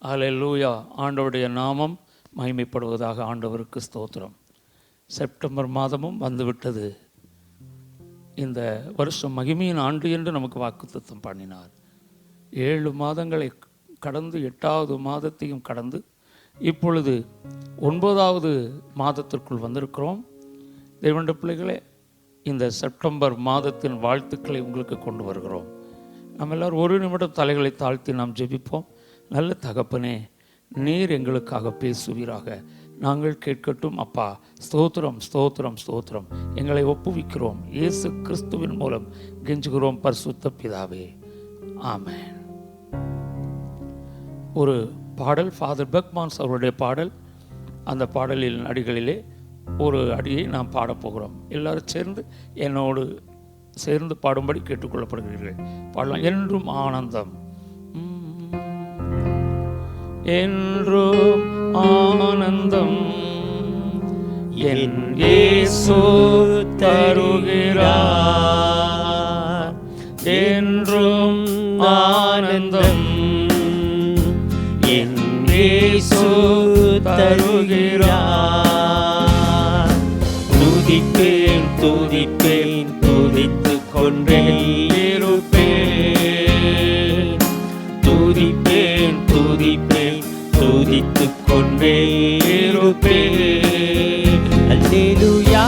அல்லேலூயா. ஆண்டவருடைய நாமம் மகிமைப்படுவதாக. ஆண்டவருக்கு ஸ்தோத்திரம். செப்டம்பர் மாதமும் வந்துவிட்டது. இந்த வருஷம் மகிமையின் ஆண்டு என்று நமக்கு வாக்குத்தத்தம் பண்ணினார். 7 மாதங்களை கடந்து 8வது மாதத்தையும் கடந்து இப்பொழுது 9வது மாதத்திற்குள் வந்திருக்கிறோம். தேவனுடைய பிள்ளைகளே, இந்த செப்டம்பர் மாதத்தின் வாழ்த்துக்களை உங்களுக்கு கொண்டு வருகிறோம். நம்ம எல்லோரும் ஒரு நிமிடம் தலைகளை தாழ்த்தி நாம் ஜெபிப்போம். நல்ல தகப்பனே, நீர் எங்களுக்காக பேசுவீராக. நாங்கள் கேட்கட்டும் அப்பா. ஸ்தோத்திரம், ஸ்தோத்திரம், ஸ்தோத்திரம். எங்களை ஒப்புவிக்கிறோம். இயேசு கிறிஸ்துவின் மூலம் கெஞ்சுகிறோம் பரிசுத்த பிதாவே, ஆமென். ஒரு பாடல், ஃபாதர் பெக்மான்ஸ் அவருடைய பாடல். அந்த பாடலின் அடிகளிலே ஒரு அடியை நாம் பாடப்போகிறோம். எல்லாரும் சேர்ந்து என்னோடு சேர்ந்து பாடும்படி கேட்டுக்கொள்ளப்படுகிறீர்கள். பாடலாம். என்றும் ஆனந்தம், என்றும் ஆனந்தம் என் இயேசு தருகிறார். என்றும் ஆனந்தம் என் இயேசு தருகிறார். துதிப்பேன், துதிப்பேன், துதித்துக் கொண்டே இருப்பேன். துதிப்பேன், துதிப்பேன், துதித்துக் கொண்டே இருப்பேன். அல்லேலூயா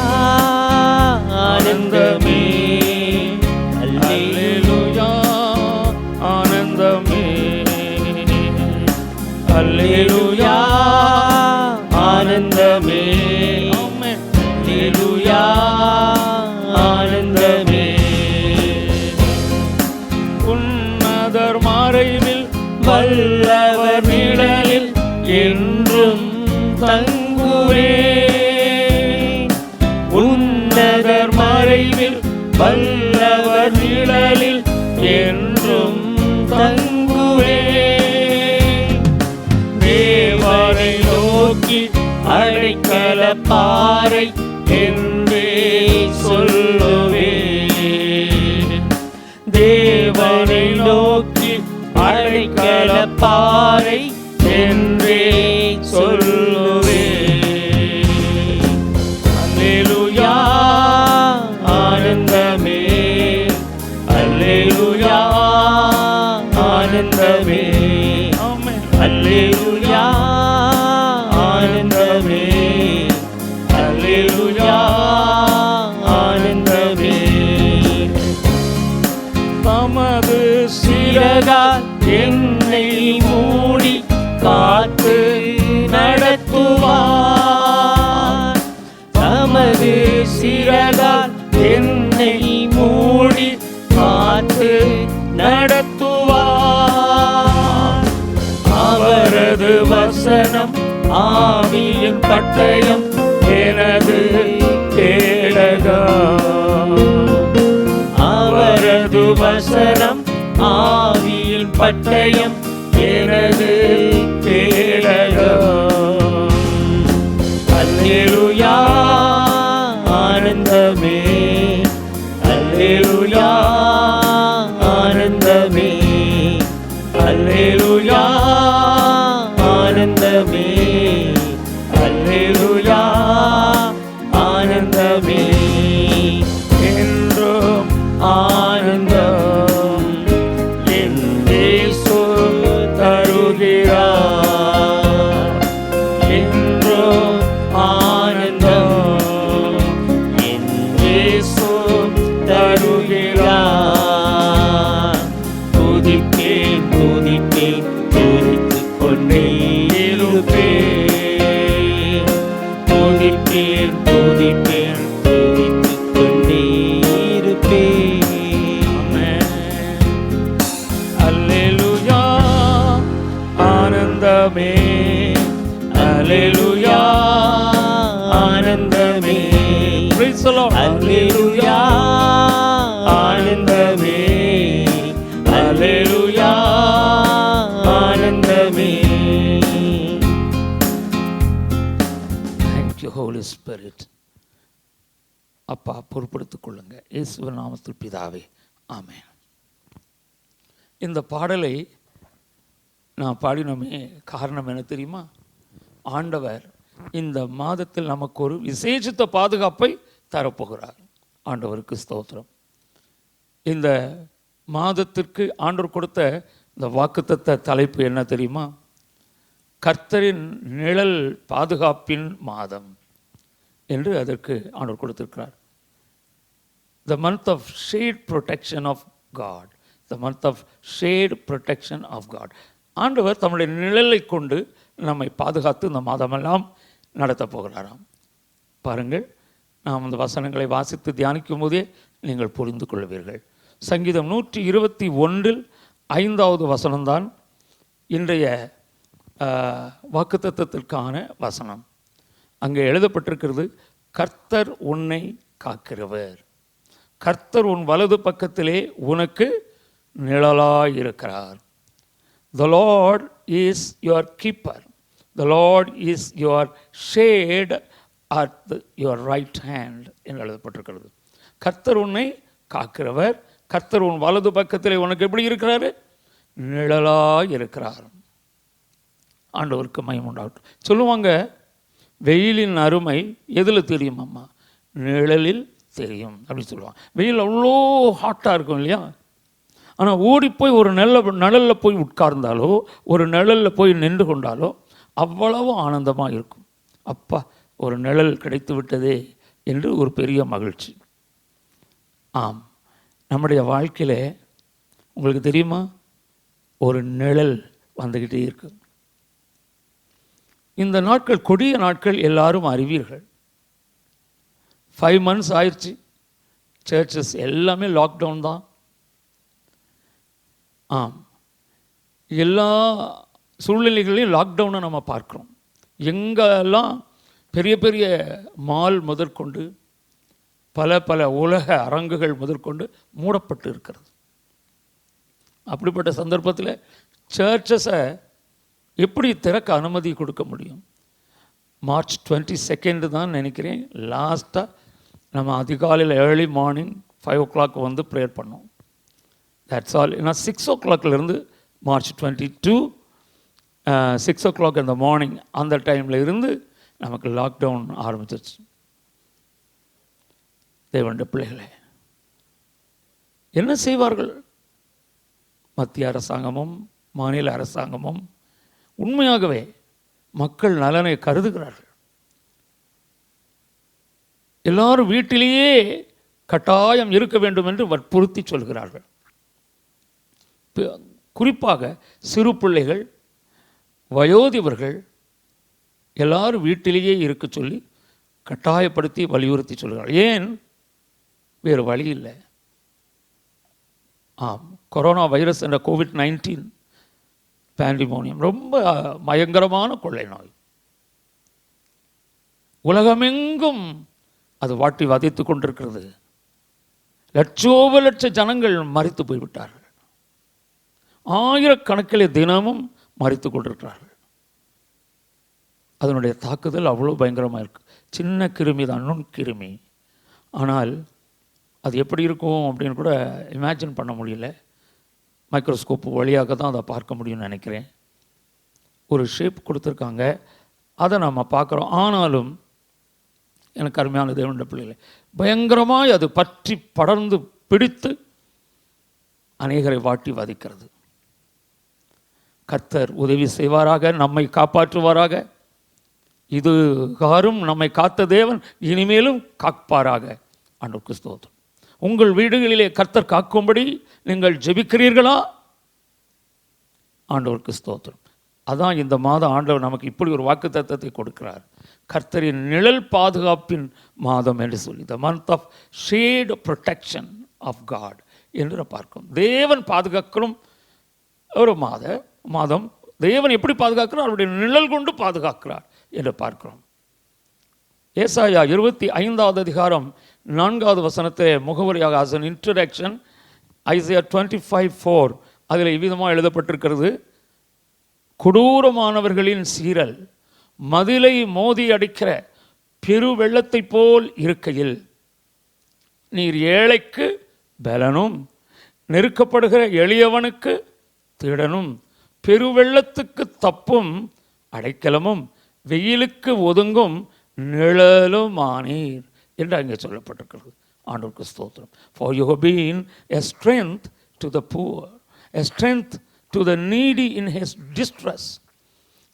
ஆனந்தமே, அல்லேலூயா ஆனந்தமே, அல்லேலூயா ஆனந்தமே, அல்லேலூயா ஆனந்தமே. உன்னதர் மறைவில் வல்லவர் நிழலில் என்றும் தங்குவேன். உன்னதர் மறைவில் வல்லவர் நிழலில் என்றும் தங்குவேன். தேவனை நோக்கி அடைக்கல பாறை என்றே சொல்லுவேன். தேவனை நோக்கி அடைக்கல பாறை என்றே சொல்லுவேன். அல்லேலூயா ஆனந்தமே, அல்லேலூயா ஆனந்தமே, அல்லேலூயா ஆனந்தமே, அல்லேலூயா ஆனந்தமே. தமது சிறகால் என்னை மூடி காத்து நடத்துவார். தமது சிறகால் என்னை மூடி காத்து நடத்துவார். அவரது வசனம் ஆவியின் பட்டயம் எனது கேடகம். அவரது வசனம் ஆவியின் பட்டயம் எனது கேடகம். அல்லேலூயா ஆனந்தமே, அல்லேலூயா ஆனந்தமே, அல்லேலூயா ஆனந்தமே, அல்லேலூயா ஆனந்தமே. என்றும் ஆனந்தம் என் இயேசு தருகிறார். என்றும் ஆனந்தம் என் இயேசு தருகிறார். துதிப்பேன், துதிப்பேன், துதித்துக் கொண்டே இருப்பேன். துதிப்பேன், துதிப்பேன், துதித்துக் கொண்டே இருப்பேன். அல்லேலூயா ஆனந்தமே, அல்லேலூயா ஆனந்தமே, அல்லேலூயா ஆனந்தமே, அல்லேலூயா ஆனந்தமே. Thank you, Holy Spirit. அப்பா, பொறுப்படுத்திக் கொள்ளுங்க. இயேசுவின் நாமத்தில் பிதாவே, ஆமென். இந்த பாடலை நான் பாடினோமே காரணம் என்ன தெரியுமா? ஆண்டவர் இந்த மாதத்தில் நமக்கு ஒரு விசேஷித்த பாதுகாப்பை தரப்போகிறார். ஆண்டவருக்கு ஸ்தோத்திரம். இந்த மாதத்திற்கு ஆண்டவர் கொடுத்த இந்த வாக்குத்தத்த தலைப்பு என்ன தெரியுமா? கர்த்தரின் நிழல் பாதுகாப்பின் மாதம் என்று அதற்கு ஆண்டவர் கொடுத்திருக்கிறார். The month of shade protection of God. The month of shade protection of God. ஆண்டவர் தம்முடைய நிழலை கொண்டு நம்மை பாதுகாத்து இந்த மாதமெல்லாம் நடத்தப் போகிறாராம். பாருங்கள், நாம் அந்த வசனங்களை வாசித்து தியானிக்கும் போதே நீங்கள் புரிந்து கொள்வீர்கள். சங்கீதம் 121 5வது வசனம்தான் இன்றைய வாக்குத்தத்தத்திற்கான வசனம். அங்கே எழுதப்பட்டிருக்கிறது, கர்த்தர் உன்னை காக்கிறவர், கர்த்தர் உன் வலது பக்கத்திலே உனக்கு நிழலாயிருக்கிறார். The Lord is your keeper. The Lord is your shade at your right hand என்று எழுதப்பட்டிருக்கிறது. கர்த்தர் உன்னை காக்கிறவர், கர்த்தர் உன் வலது பக்கத்திலே உனக்கு எப்படி இருக்கிறாரு? நிழலாய் இருக்கிறார். ஆண்டவருக்கு மகிமை உண்டாகட்டும். சொல்லுவாங்க, வெயிலின் அருமை எதில் தெரியும் அம்மா? நிழலில் தெரியும் அப்படின்னு சொல்லுவாங்க. வெயில் அவ்வளோ ஹாட்டாக இருக்கும் இல்லையா? ஆனால் ஓடிப்போய் ஒரு நிழலில் போய் உட்கார்ந்தாலோ ஒரு நிழலில் போய் நின்று கொண்டாலோ அவ்வளவு ஆனந்தமாக இருக்கும். அப்பா, ஒரு நிழல் கிடைத்து விட்டதே என்று ஒரு பெரிய மகிழ்ச்சி. ஆம், நம்முடைய வாழ்க்கையில் உங்களுக்கு தெரியுமா, ஒரு நிழல் வந்துக்கிட்டே இருக்கு. இந்த நாட்கள் கொடிய நாட்கள், எல்லாரும் அறிவீர்கள். 5 months ஆயிடுச்சு, சர்ச்சஸ் எல்லாமே லாக்டவுன் தான். ஆம், எல்லா சூழ்நிலைகளையும் லாக்டவுனை நம்ம பார்க்குறோம். எங்கெல்லாம் பெரிய பெரிய மால் முதற்கொண்டு பல பல உலக அரங்குகள் முதற்கொண்டு மூடப்பட்டு இருக்கிறது. அப்படிப்பட்ட சந்தர்ப்பத்தில் சர்ச்சஸை எப்படி திறக்க அனுமதி கொடுக்க முடியும்? March 22 தான் நினைக்கிறேன் லாஸ்ட்டாக நம்ம அதிகாலையில் ஏர்லி மார்னிங் 5 o'clock வந்து ப்ரேயர் பண்ணோம். That's all. ஏன்னா 6 o'clockலேருந்து March 22 6 o'clock இந்த மார்னிங் அந்த டைமில் இருந்து நமக்கு லாக்டவுன் ஆரம்பிச்சிருச்சு. தேவனுடைய பிள்ளைகளே, என்ன செய்வார்கள்? மத்திய அரசாங்கமும் மாநில அரசாங்கமும் உண்மையாகவே மக்கள் நலனை கருதுகிறார்கள். எல்லாரும் வீட்டிலேயே கட்டாயம் இருக்க வேண்டும் என்று வற்புறுத்தி சொல்கிறார்கள். குறிப்பாக சிறு பிள்ளைகள், வயோதிபர்கள் எல்லாரும் வீட்டிலேயே இருக்க சொல்லி கட்டாயப்படுத்தி வலியுறுத்தி சொல்கிறார்கள். ஏன்? வேறு வழி இல்லை. ஆம், கொரோனா வைரஸ் என்ற COVID-19 பேண்டிமோனியம் ரொம்ப பயங்கரமான கொள்ளை நோய். உலகமெங்கும் அது வாட்டி வதைத்து கொண்டிருக்கிறது. லட்சோப லட்ச ஜனங்கள் மரித்து போய்விட்டார்கள். ஆயிரக்கணக்கிலே தினமும் மரித்து கொண்டிருக்கிறார்கள். அதனுடைய தாக்குதல் அவ்வளோ பயங்கரமாக இருக்குது. சின்ன கிருமி தான், நுண்கிருமி. ஆனால் அது எப்படி இருக்கும் அப்படின்னு கூட இமேஜின் பண்ண முடியல. மைக்ரோஸ்கோப் வழியாக தான் அதை பார்க்க முடியும்னு நினைக்கிறேன். ஒரு ஷேப் கொடுத்துருக்காங்க, அதை நம்ம பார்க்குறோம். ஆனாலும் எனக்கு அருமையான தேவனுடைய பிள்ளைகளை, பயங்கரமாய் அது பற்றி படர்ந்து பிடித்து அநேகரை வாட்டி வதைக்கிறது. கர்த்தர் உதவி செய்வாராக, நம்மை காப்பாற்றுவாராக. இதுகாரும் நம்மை காத்த தேவன் இனிமேலும் காப்பாராக. ஆண்டவருக்கு ஸ்தோத்திரம். உங்கள் வீடுகளிலே கர்த்தர் காக்கும்படி நீங்கள் ஜெபிக்கிறீர்களா? ஆண்டவருக்கு ஸ்தோத்திரம். அதான் இந்த மாதம் ஆண்டவர் நமக்கு இப்படி ஒரு வாக்குத்தத்தத்தை கொடுக்கிறார். கர்த்தரின் நிழல் பாதுகாப்பின் மாதம் என்று சொல்லி, the month of shade protection of God என்று பார்க்கும். தேவன் பாதுகாக்கிறோம் ஒரு மாதம். தேவன் எப்படி பாதுகாக்கிறார்? அவருடைய நிழல் கொண்டு பாதுகாக்கிறார் என்று பார்க்கிறோம். ஏசாயா 25வது அதிகாரம் 4வது வசனத்தை முகவரியாக as an introduction, Isaiah 25:4 அதில் இவ்விதமாக எழுதப்பட்டிருக்கிறது, கொடூரமானவர்களின் சீரல் மதிலை மோதி அடிக்கிற பெரு வெள்ளத்தை போல் இருக்கையில் நீர் ஏழைக்கு பலனும் நெருக்கப்படுகிற எளியவனுக்கு திடனும் பெருவெள்ளத்துக்கு தப்பும் அடைக்கலமும் வெயிலுக்கு ஒதுங்கும் நிழலுமானீர் என்று அங்கே சொல்லப்பட்டிருக்கிறது. ஆண்டவருக்கு ஸ்தோத்திரம். For you have been a strength to the poor, a strength to the needy in his distress,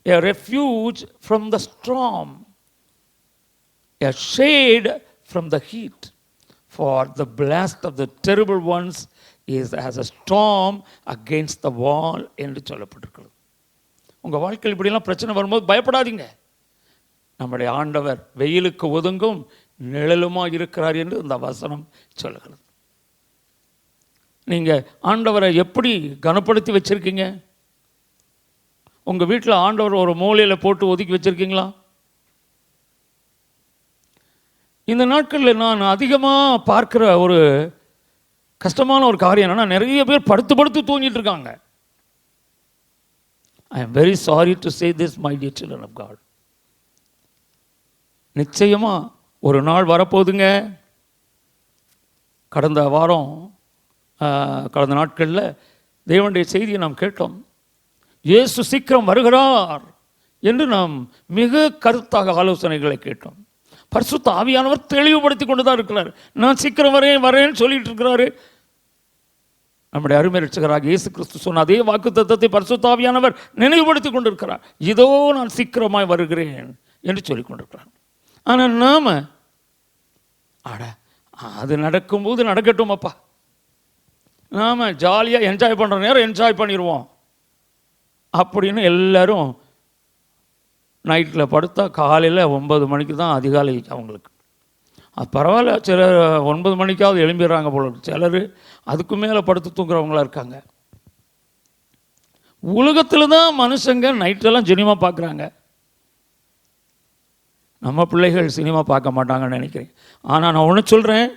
a refuge from the storm, a shade from the heat. For the blast of the terrible ones is as a storm against the wall என்று சொல்லப்பட்டிருக்கிறது. உங்கள் வாழ்க்கையில் இப்படிலாம் பிரச்சனை வரும்போது பயப்படாதீங்க. நம்முடைய ஆண்டவர் வெயிலுக்கு ஒதுங்கும் நிழலுமாக இருக்கிறார் என்று இந்த வசனம் சொல்லுகிறது. நீங்கள் ஆண்டவரை எப்படி கனப்படுத்தி வச்சுருக்கீங்க? உங்கள் வீட்டில் ஆண்டவர் ஒரு மூலையில் போட்டு ஒதுக்கி வச்சுருக்கீங்களா? இந்த நாட்களில் நான் அதிகமாக பார்க்குற ஒரு கஷ்டமான ஒரு காரியம் என்னன்னா, நிறைய பேர் படுத்து தூங்கிட்டு இருக்காங்க. I am very sorry to say this, my dear children of God. நிச்சயமாக ஒரு நாள் வரப்போகுதுங்க. கடந்த நாட்களில் தேவனுடைய செய்தியை நாம் கேட்டோம். இயேசு சீக்கிரம் வருகிறார் என்று நாம் மிக கருத்தாக ஆலோசனைகளை கேட்டோம். பரிசுத்த ஆவியானவர் தெளிவுபடுத்தி கொண்டு தான் இருக்கிறார். நான் சீக்கிரம் வரேன்னு சொல்லிட்டு இருக்கிறாரு. நம்முடைய அருமை ரட்சகராக இயேசு கிறிஸ்து சொன்ன அதே வாக்குத்தத்தத்தை பரிசுத்த ஆவியானவர் நினைவுபடுத்தி கொண்டிருக்கிறார். இதோ நான் சீக்கிரமாய் வருகிறேன் என்று சொல்லிக் கொண்டிருக்கிறார். ஆனால் நாம் அது நடக்கும்போது நடக்கட்டும் அப்பா, நாம் ஜாலியாக என்ஜாய் பண்ணுற நேரம் என்ஜாய் பண்ணிடுவோம் அப்படின்னு எல்லாரும் நைட்டில் படுத்தா காலையில் 9 மணிக்கு தான் அதிகாலை அவங்களுக்கு. அது பரவாயில்ல, சிலர் 9 மணிக்காவது எழும்பிடுறாங்க போல. சிலர் அதுக்கு மேலே படுத்து தூங்குறவங்களா இருக்காங்க. உலகத்தில் தான் மனுஷங்க நைட்டெல்லாம் சினிமா பார்க்குறாங்க. நம்ம பிள்ளைகள் சினிமா பார்க்க மாட்டாங்கன்னு நினைக்கிறேன். ஆனால் நான் ஒன்று சொல்கிறேன்,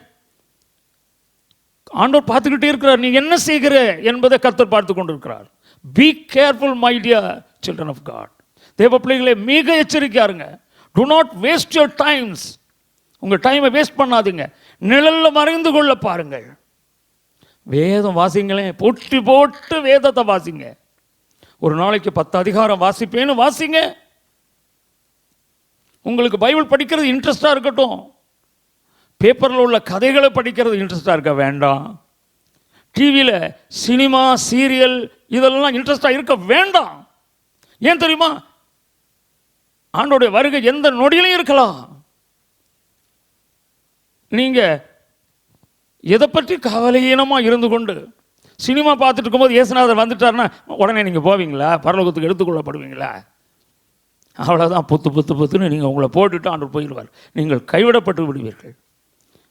ஆண்டவர் பார்த்துக்கிட்டே இருக்கிறார். நீ என்ன செய்கிற என்பதை கர்த்தர் பார்த்து கொண்டு இருக்கிறார். Be careful my dear children of God. தேவ பிள்ளைகளை மிக எச்சரிக்கையாருங்க. Do not waste your times. உங்கள் டைமை வேஸ்ட் பண்ணாதீங்க. நிழலில் மறைந்து கொள்ள பாருங்கள். வேதம் வாசிங்களேன், போட்டு வேதத்தை வாசிங்க. ஒரு நாளைக்கு 10 அதிகாரம் வாசிப்பேன்னு வாசிங்க. உங்களுக்கு பைபிள் படிக்கிறது இன்ட்ரெஸ்டாக இருக்கட்டும். பேப்பரில் உள்ள கதைகளை படிக்கிறது இன்ட்ரெஸ்டாக இருக்க வேண்டாம். டிவியில் சினிமா சீரியல் இதெல்லாம் இன்ட்ரெஸ்டாக இருக்க வேண்டாம். ஏன் தெரியுமா? ஆண்டோடைய வருகை எந்த நொடியிலையும் இருக்கலாம். நீங்கள் எதை பற்றி கவலையீனமாக இருந்து கொண்டு சினிமா பார்த்துட்டு இருக்கும்போது இயேசுநாதர் வந்துட்டார்னா உடனே நீங்கள் போவீங்களா? பரலோகத்துக்கு எடுத்துக்கொள்ளப்படுவீங்களா? அவ்வளோதான். புத்துன்னு நீங்கள் உங்களை போட்டுட்டு ஆண்டவர் போயிடுவார். நீங்கள் கைவிடப்பட்டு விடுவீர்கள்.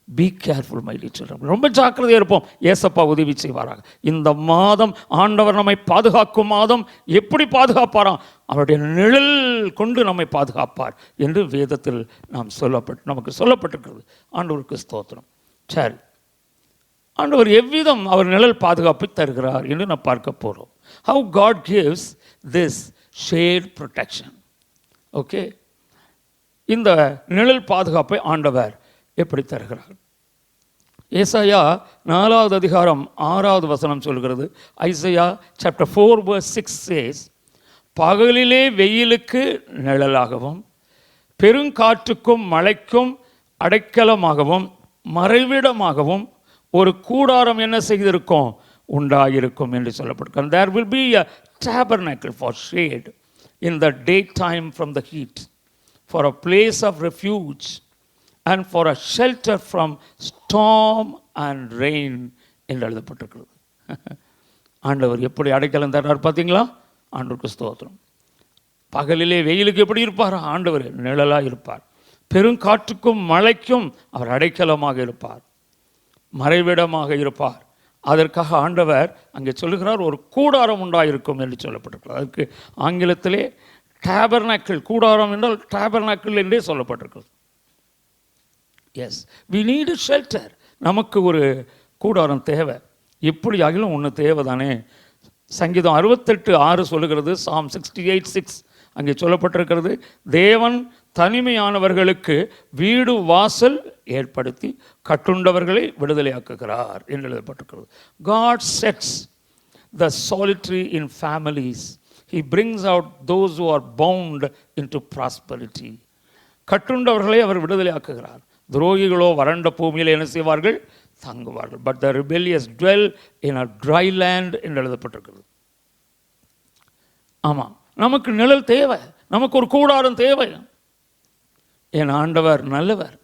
B careful my dear children. ரொம்ப ஜாக்கிரதையாக இருப்போம். ஏசப்பா உதவி செய்வாராக. இந்த மாதம் ஆண்டவர் நம்மை பாதுகாக்கும் மாதம். எப்படி பாதுகாப்பாராம்? அவருடைய நிழல் கொண்டு நம்மை பாதுகாப்பார் என்று வேதத்தில் நமக்கு சொல்லப்பட்டிருக்கிறது. ஆண்டவருக்கு ஸ்தோத்திரம். சரி, ஆண்டவர் எவ்விதம் அவர் நிழல் பாதுகாப்பை தருகிறார் என்று நாம் பார்க்க போகிறோம். How God gives this shade protection. Okay, இந்த நிழல் பாதுகாப்பை ஆண்டவர் எப்படி தருகிறார்? ஏசாயா 4வது அதிகாரம் 6வது வசனம் சொல்கிறது. ஐசையா chapter 4 verse 6 says, பகலிலே வெயிலுக்கு நிழலாகவும் பெருங்காற்றுக்கும் மழைக்கும் அடைக்கலமாகவும் மறைவிடமாகவும் ஒரு கூடாரம் என்ன செய்திருக்கும்? உண்டாயிருக்கும் என்று சொல்லப்பட்டிருக்கும். There will be a tabernacle for shade in the daytime from the heat, for a place of refuge and for a shelter from storm and rain என்று எழுதப்பட்டிருக்கிறது. ஆண்டவர் எப்படி அடைக்கலம் தர்றார் பார்த்தீங்களா? ஆண்டவருக்கு ஸ்தோத்திரம். பகலிலே வெயிலுக்கு எப்படி இருப்பார்? ஆண்டவர் நிழலாக இருப்பார். பெருங்காற்றுக்கும் மழைக்கும் அவர் அடைக்கலமாக இருப்பார், மறைவிடமாக இருப்பார். அதற்காக ஆண்டவர் அங்கே சொல்லுகிறார் ஒரு கூடாரம் உண்டாயிருக்கும் என்று சொல்லப்பட்டிருக்கிறது. அதற்கு ஆங்கிலத்திலே டேபர்னாக்கிள், கூடாரம் என்றால் டேபர்னாக்கிள் என்றே சொல்லப்பட்டிருக்கிறது. Yes, we need shelter. நமக்கு ஒரு கூடாரம் தேவை. எப்படி ஆகிலும் ஒன்று தேவை தானே. சங்கீதம் 68:6 சொல்லுகிறது. Psalm 68:6 அங்கே சொல்லப்பட்டிருக்கிறது. தேவன் தனிமையானவர்களுக்கு வீடு வாசல் ஏற்படுத்தி கட்டுண்டவர்களை விடுதலையாக்குகிறார் என்று எழுதப்பட்டிருக்கிறது. God sets the solitary in families He brings out those who are bound into prosperity. கட்டுண்டவர்களை அவர் விடுதலை ஆக்குகிறார். துரோகிகளோ வறண்ட பூமியில் என்ன செய்வார்கள்? தங்குவார்கள். But the rebellious dwell in a dry land என்று எழுதப்பட்டிருக்கிறது. ஆமாம், நமக்கு நிழல் தேவை, நமக்கு ஒரு கூடாரம் தேவை. என் ஆண்டவர் நல்லவர்.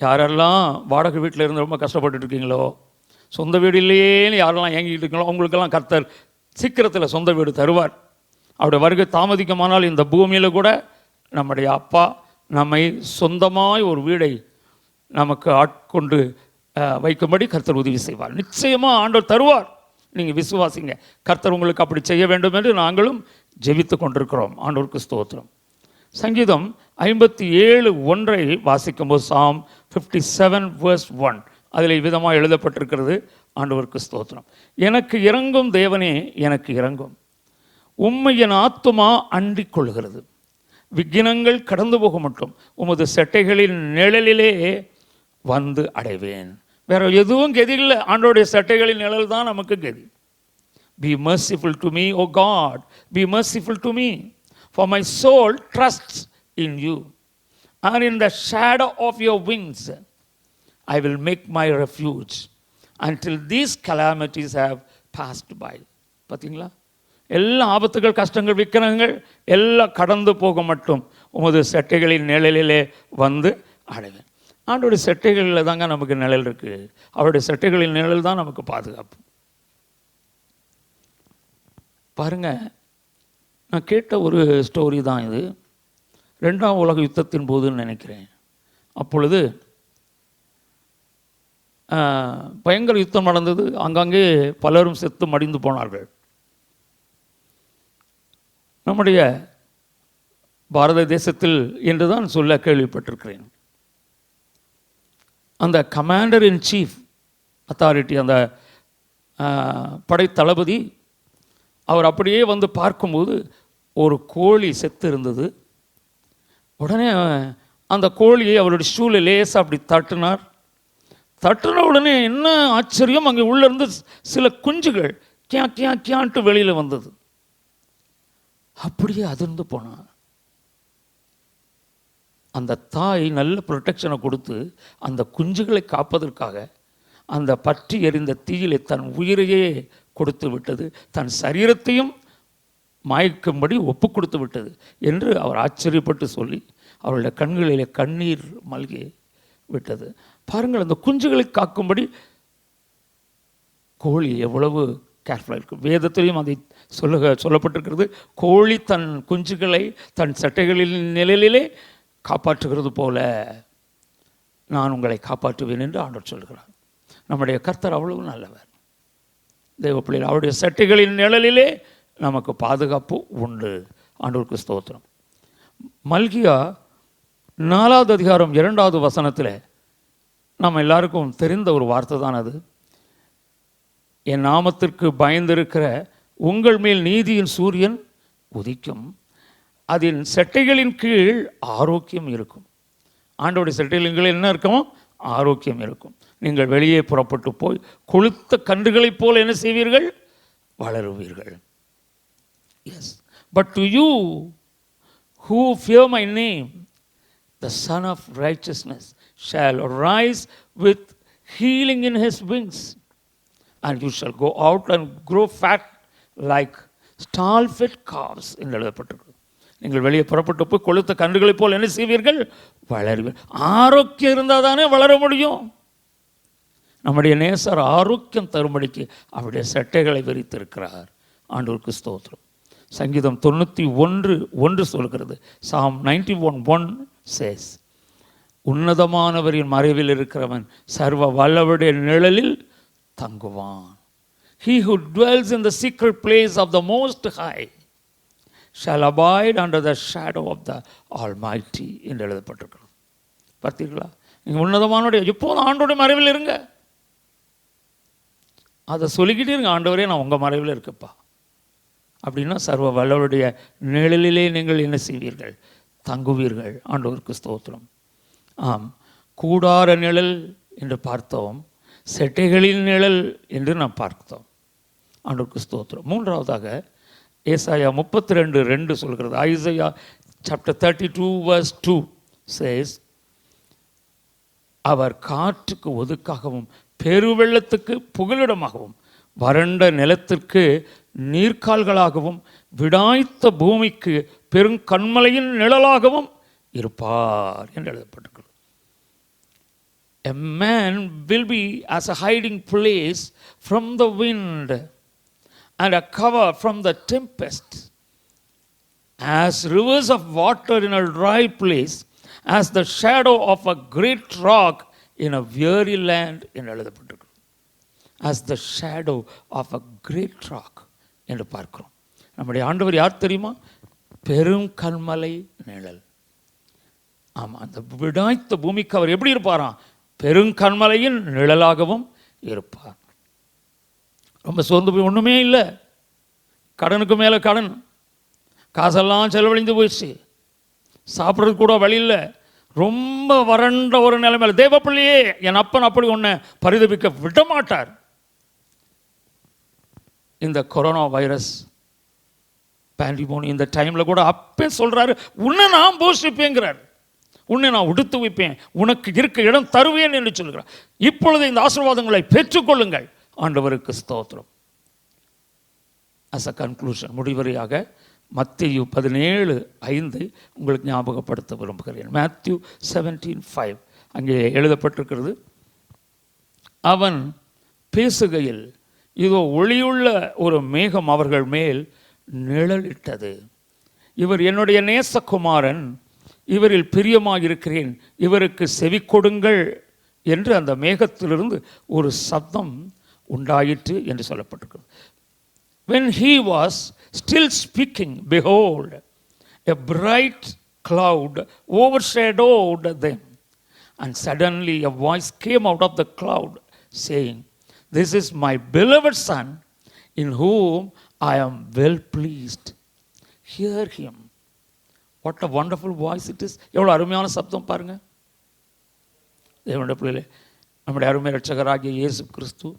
யாரெல்லாம் வாடகை வீட்டில் இருந்து ரொம்ப கஷ்டப்பட்டு இருக்கீங்களோ, சொந்த வீடு இல்லையேன்னு யாரெல்லாம் ஏங்கிட்டு இருக்கீங்களோ, அவங்களுக்கெல்லாம் கர்த்தர் சீக்கிரத்தில் சொந்த வீடு தருவார். அவருடைய வருகை தாமதிக்குமானால் இந்த பூமியில் கூட நம்முடைய அப்பா நம்மை சொந்தமாய் ஒரு வீடை நமக்கு ஆட்கொண்டு வைக்கும்படி கர்த்தர் உதவி செய்வார். நிச்சயமாக ஆண்டவர் தருவார். நீங்கள் விசுவாசிங்க. கர்த்தர் உங்களுக்கு அப்படி செய்ய வேண்டும் என்று நாங்களும் ஜெபித்து கொண்டிருக்கிறோம். ஆண்டவருக்கு ஸ்தோத்திரம். சங்கீதம் 57:1 வாசிக்கும்போது, Psalm 57 verse 1, அதில் விதமாக எழுதப்பட்டிருக்கிறது. ஆண்டவருக்கு ஸ்தோத்திரம். எனக்கு இறங்கும் தேவனே, எனக்கு இறங்கும். உம்மை என் ஆத்துமா அண்டிக் கொள்கிறது. விக்கினங்கள் கடந்து போக மட்டும் உமது செட்டைகளின் நிழலிலே வந்து அடைவேன். வேற எதுவும் கதி இல்லை. ஆண்டோடைய செட்டைகளின் நிழல் தான் நமக்கு கதி. Be merciful to me, O God, be merciful to me, for my soul trusts in you, and in the shadow of your wings I will make my refuge until these calamities have passed by. பார்த்தீங்களா? எல்லா ஆபத்துகள், கஷ்டங்கள், விக்கிரகங்கள் எல்லாம் கடந்து போக மட்டும் உமது செட்டைகளின் நிழலிலே வந்து அடைவேன். ஆண்டோடைய செட்டைகளில் தாங்க நமக்கு நிழல் இருக்குது. அவருடைய செட்டைகளின் நிழல் தான் நமக்கு பாதுகாப்பு. பாருங்க, நான் கேட்ட ஒரு ஸ்டோரி தான் இது. 2ஆம் உலக யுத்தத்தின் போதுன்னு நினைக்கிறேன். அப்பொழுது பயங்கர யுத்தம் நடந்தது. அங்கங்கே பலரும் செத்து மடிந்து போனார்கள். நம்முடைய பாரத தேசத்தில் என்று தான் சொல்ல கேள்விப்பட்டிருக்கிறேன். அந்த கமாண்டர் இன் சீஃப் அத்தாரிட்டி, அந்த படை தளபதி, அவர் அப்படியே வந்து பார்க்கும்போது ஒரு கோழி செத்து இருந்தது. உடனே அந்த கோழியை அவருடைய ஷூவில் லேசாக அப்படி தட்டினார். தட்டின உடனே என்ன ஆச்சரியம், அங்கே உள்ளேருந்து சில குஞ்சுகள் கியா கியா கியான்ட்டு வெளியில் வந்தது. அப்படியே அதிர்ந்து போனார். அந்த தாய் நல்ல ப்ரொடெக்ஷனை கொடுத்து அந்த குஞ்சுகளை காப்பதற்காக அந்த பற்றி எரிந்த தீயிலே தன் உயிரையே கொடுத்து விட்டது, தன் சரீரத்தையும் மாய்க்கும்படி ஒப்பு கொடுத்து விட்டது என்று அவர் ஆச்சரியப்பட்டு சொல்லி அவருடைய கண்களிலே கண்ணீர் மல்கி விட்டது. பாருங்கள், அந்த குஞ்சுகளை காக்கும்படி கோழி எவ்வளவு கேர்ஃபுல்லாக இருக்கும். வேதத்திலையும் அதை சொல்லப்பட்டிருக்கிறது. கோழி தன் குஞ்சுகளை தன் சட்டைகளின் நிழலிலே காப்பாற்றுகிறது போல நான் உங்களை காப்பாற்றுவேன் என்று ஆண்டவர் சொல்கிறார். நம்முடைய கர்த்தர் அவ்வளவு நல்லவர். தேவ பிள்ளைகள், அவருடைய சட்டைகளின் நிழலிலே நமக்கு பாதுகாப்பு உண்டு. ஆண்டவருக்கு ஸ்தோத்திரம். மல்கியா 4வது அதிகாரம் 2வது வசனத்தில் நம்ம எல்லாருக்கும் தெரிந்த ஒரு வார்த்தை தான் அது. என் நாமத்திற்கு பயந்திருக்கிற உங்கள் மேல் நீதியின் சூரியன் உதிக்கும், அதன் செட்டைகளின் கீழ் ஆரோக்கியம் இருக்கும். ஆண்டோடைய செட்டைகளின் கீழ் என்ன இருக்கும்? ஆரோக்கியம் இருக்கும். நீங்கள் வெளியே புறப்பட்டு போய் கொழுத்த கன்றுகளைப் போல என்ன செய்வீர்கள்? வளருவீர்கள். Yes, but do you who fear my name, the Son of Righteousness shall rise with healing in his wings, and you shall go out and grow fat like stall-fed calves என்று எழுதப்பட்டிருக்கு. நீங்கள் வெளியே புறப்பட்டு போய் கொழுத்த கன்றுகளைப் போல் என்ன செய்வீர்கள்? வளருவீர்கள். ஆரோக்கியம் இருந்தால் தானே வளர முடியும். நம்முடைய நேசர் ஆரோக்கியம் தரும்படிக்கு அவருடைய சட்டைகளை விரித்திருக்கிறார். ஆண்டவருக்கு ஸ்தோத்திரம். சங்கீதம் 91:1 சொல்கிறது. Psalm 91:1 says, உன்னதமானவரின் மறைவில் இருக்கிறவன் சர்வ வல்லவருடைய நிழலில் தங்குவான். He who dwells in the secret place of the Most High shall abide under the shadow of the Almighty என்று எழுதப்பட்டிருக்கிறது. பார்த்தீர்களா? நீங்கள் உன்னதமானவருடைய எப்போதும் ஆண்டோடைய மறைவில் இருங்க. அதை சொல்லிக்கிட்டே இருங்க, ஆண்டவரே நான் உங்கள் மறைவில் இருக்கப்பா அப்படின்னா சர்வ வல்லவருடைய நிழலிலே நீங்கள் என்ன செய்வீர்கள்? தங்குவீர்கள். ஆண்டவருக்கு ஸ்தோத்திரம். ஆம், கூடார நிழல் என்று பார்த்தோம், செட்டைகளின் நிழல் என்று நாம் பார்த்தோம். ஆண்டவருக்கு ஸ்தோத்திரம். 3வதாக ஏசாயா 32:2 சொல்கிறது. ஐசையா chapter 32 verse 2 says, அவர் காற்றுக்கு ஒதுக்காகவும் பெருவெள்ளத்துக்கு புகலிடமாகவும் வறண்ட நிலத்திற்கு நீர்க்கால்களாகவும் விடாய்த்த பூமிக்கு பெருங்கன்மலையின் நிழலாகவும் இருப்பார் என்று எழுதப்பட்டிருக்கிறது. A man will be as a hiding place from the wind and a cover from the tempest, as rivers of water in a dry place, as the shadow of a great rock in a weary land என்று எழுதப்பட்டிருக்கிறது. as the shadow of a great rock என்று பார்க்கிறோம். நம்முடைய ஆண்டவர் யார் தெரியுமா? பெரும் கன்மலை நிழல். ஆமாம், அந்த விடாய்த்த பூமிக்கு அவர் எப்படி இருப்பாராம்? பெருங்கன்மலையின் நிழலாகவும் இருப்பார். ரொம்ப சோர்ந்து போய் ஒன்றுமே இல்லை, கடனுக்கு மேலே கடன், காசெல்லாம் செலவழிந்து போயிடுச்சு, சாப்பிட்றது கூட வழி இல்லை, ரொம்ப வறண்ட ஒரு நிலைமையில் தேவ பிள்ளையே என் அப்பன் அப்படி ஒன்றை பரிதபிக்க விட மாட்டார். இந்த கொரோனா வைரஸ் பேண்டிமோனி இந்த டைமில் கூட அப்பே சொல்கிறாரு, உன்னை நான் போஷிப்பேங்கிறார், உன்னை நான் உடுத்து வைப்பேன், உனக்கு இருக்க இடம் தருவேன் என்று சொல்கிறார். இப்பொழுது இந்த ஆசீர்வாதங்களை பெற்றுக்கொள்ளுங்கள். ஆண்டவருக்கு ஸ்தோத்திரம். அஸ் அ கன்க்ளூஷன், முடிவரையாக மத்தேயு 17:5 உங்களுக்கு ஞாபகப்படுத்த விரும்புகிறேன். Matthew 17:5 அங்கே எழுதப்பட்டிருக்கிறது, அவன் பேசுகையில் இதோ ஒளியுள்ள ஒரு மேகம் அவர்கள் மேல் நிழலிட்டது. இவர் என்னுடைய நேசகுமாரன், இவரில் பிரியமாயிருக்கிறேன், இவருக்கு செவி கொடுங்கள் என்று அந்த மேகத்திலிருந்து ஒரு சப்தம் உண்டாயிற்று என்று சொல்லப்பட்டிருக்கிறது. When he was still speaking, behold, a bright cloud overshadowed them, and suddenly a voice came out of the cloud saying, this is my beloved son, in whom I am well pleased. Hear him. What a wonderful voice it is. எவ்வளோ அருமையான சப்தம் பாருங்க. தேவனுடைய பிள்ளைகளே, நம்முடைய அருமை இரட்சகராகிய இயேசு கிறிஸ்து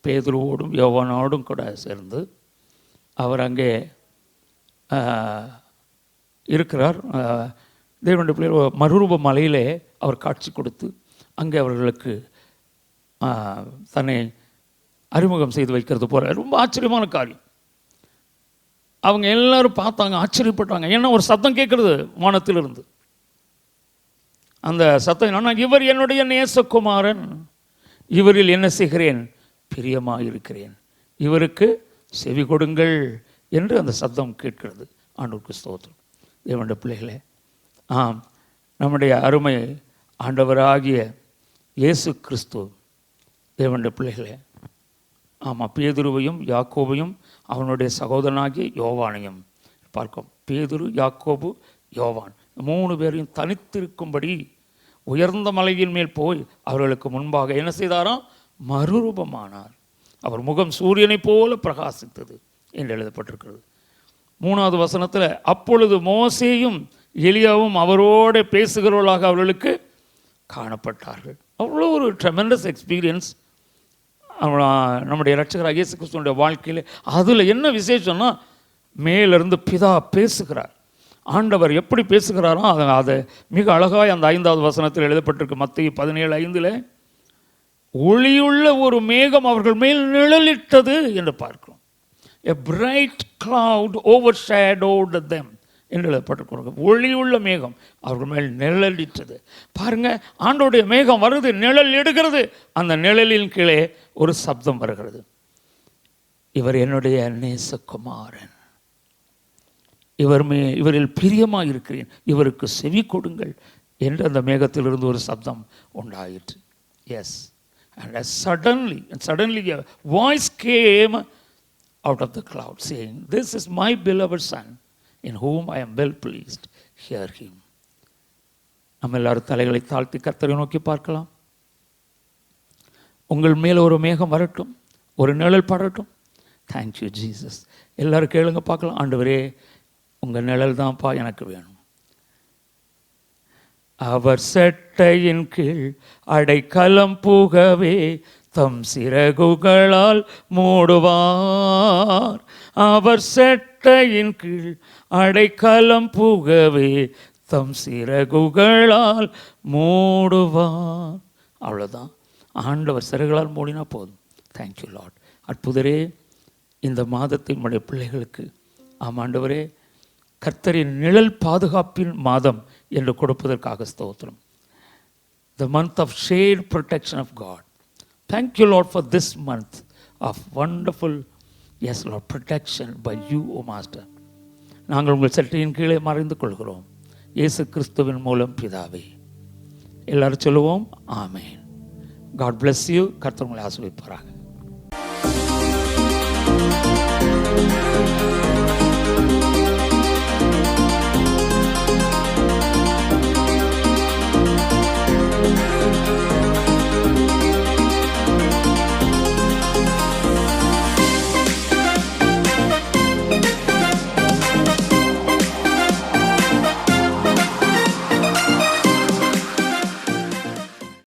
பேதுருவோடும் யோவானோடும் கூட சேர்ந்து அவர் அங்கே இருக்கிறார். தேவனுடைய பிள்ளைகள் மறுரூப மலையிலே அவர் காட்சி கொடுத்து அங்கே அவர்களுக்கு தன்னை அறிமுகம் செய்து வைக்கிறது போல ரொம்ப ஆச்சரியமான காரியம். அவங்க எல்லாரும் பார்த்தாங்க, ஆச்சரியப்பட்டாங்க. ஏன்னா ஒரு சத்தம் கேட்குறது வானத்திலிருந்து. அந்த சத்தம் என்னன்னா, இவர் என்னுடைய நேசகுமாரன், இவரில் என்ன செய்கிறேன்? பிரியமாக இருக்கிறேன், இவருக்கு செவி கொடுங்கள் என்று அந்த சத்தம் கேட்கிறது. ஆண்டவருக்கு ஸ்தோத்திரம். தேவனுடைய பிள்ளைகளே, ஆம், நம்முடைய அருமை ஆண்டவராகிய இயேசு கிறிஸ்து, தேவனுடைய பிள்ளைகளே, ஆமாம், பேதுருவையும் யாக்கோபையும் அவனுடைய சகோதரனாகிய யோவானையும் பார்க்கும். பேதுரு, யாக்கோபு, யோவான் 3 பேரையும் தனித்திருக்கும்படி உயர்ந்த மலையின் மேல் போய் அவர்களுக்கு முன்பாக என்ன செய்தாராம்? மறுரூபமானார். அவர் முகம் சூரியனைப் போல பிரகாசித்தது என்று எழுதப்பட்டிருக்கிறது. 3வது வசனத்தில், அப்பொழுது மோசேயும் எலியாவும் அவரோடு பேசுகிறவர்களாக அவர்களுக்கு காணப்பட்டார்கள். அவ்வளோ ஒரு ட்ரெமெண்டஸ் எக்ஸ்பீரியன்ஸ் நம்முடைய இரட்சகராகிய இயேசு கிறிஸ்துவினுடைய வாழ்க்கையில். அதில் என்ன விசேஷம்னா, மேலிருந்து பிதா பேசுகிறார். ஆண்டவர் எப்படி பேசுகிறாரோ அதை மிக அழகாய் அந்த 5வது வசனத்தில் எழுதப்பட்டிருக்கு. மத்தேயு 17:5 ஒளியுள்ள ஒரு மேகம் அவர்கள் மேல் நிழலிட்டது என்று பார்க்கிறோம். A bright cloud overshadowed them என்று எழுதப்பட்டிருக்கிறது. ஒளியுள்ள மேகம் அவர்கள் மேல் நிழலிட்டது. பாருங்க, ஆண்டோடைய மேகம் வருது, நிழல் எடுக்கிறது. அந்த நிழலின் கீழே ஒரு சப்தம் வருகிறது, இவர் என்னுடைய நேசகுமாரன், இவரில் பிரியமாக இருக்கிறேன், இவருக்கு செவி கொடுங்கள் என்று அந்த மேகத்திலிருந்து ஒரு சப்தம் உண்டாயிற்று. Yes, and suddenly a voice came out of the cloud saying, this is my beloved son, in whom I am well pleased. Hear him. நம்ம எல்லாரும் தலைகளை தாழ்த்தி கர்த்தரை நோக்கி பார்க்கலாம். உங்கள் மேல ஒரு மேகம் வரட்டும், ஒரு நிழல் படட்டும். Thank you Jesus. எல்லாரும் கேளுங்க பார்க்கலாம். ஆண்டவரே, உங்கள் நிழல் தான்ப்பா எனக்கு வேணும். அவர் சட்டையின் கீழ் அடைக்கலம் புகவே தம் சிறகுகளால் மூடுவார். அவர் செட்டையின் கீழ் அடைக்கலம் புகவே தம் சிறகுகளால் மூடுவார். அவ்வளோதான், ஆண்டவர் சிறகுகளால் மூடினா போதும். Thank you Lord. அற்புதரே, இந்த மாதத்தை உடைய பிள்ளைகளுக்கு ஆண்டவரே கர்த்தரின் நிழல் பாதுகாப்பின் மாதம் என்று கொடுப்பதற்காக ஸ்தோத்திரம். The month of shade protection of God. Thank you Lord for this month of wonderful, yes Lord, protection by you, O Master. நாங்கள் உங்கள் சட்டையின் கீழே மறைந்து கொள்கிறோம் இயேசு கிறிஸ்துவின் மூலம் பிதாவே. எல்லாரும் சொல்லுவோம் ஆமென். God bless you. கர்த்தர் உங்களை ஆசீர்வதிப்பாராக.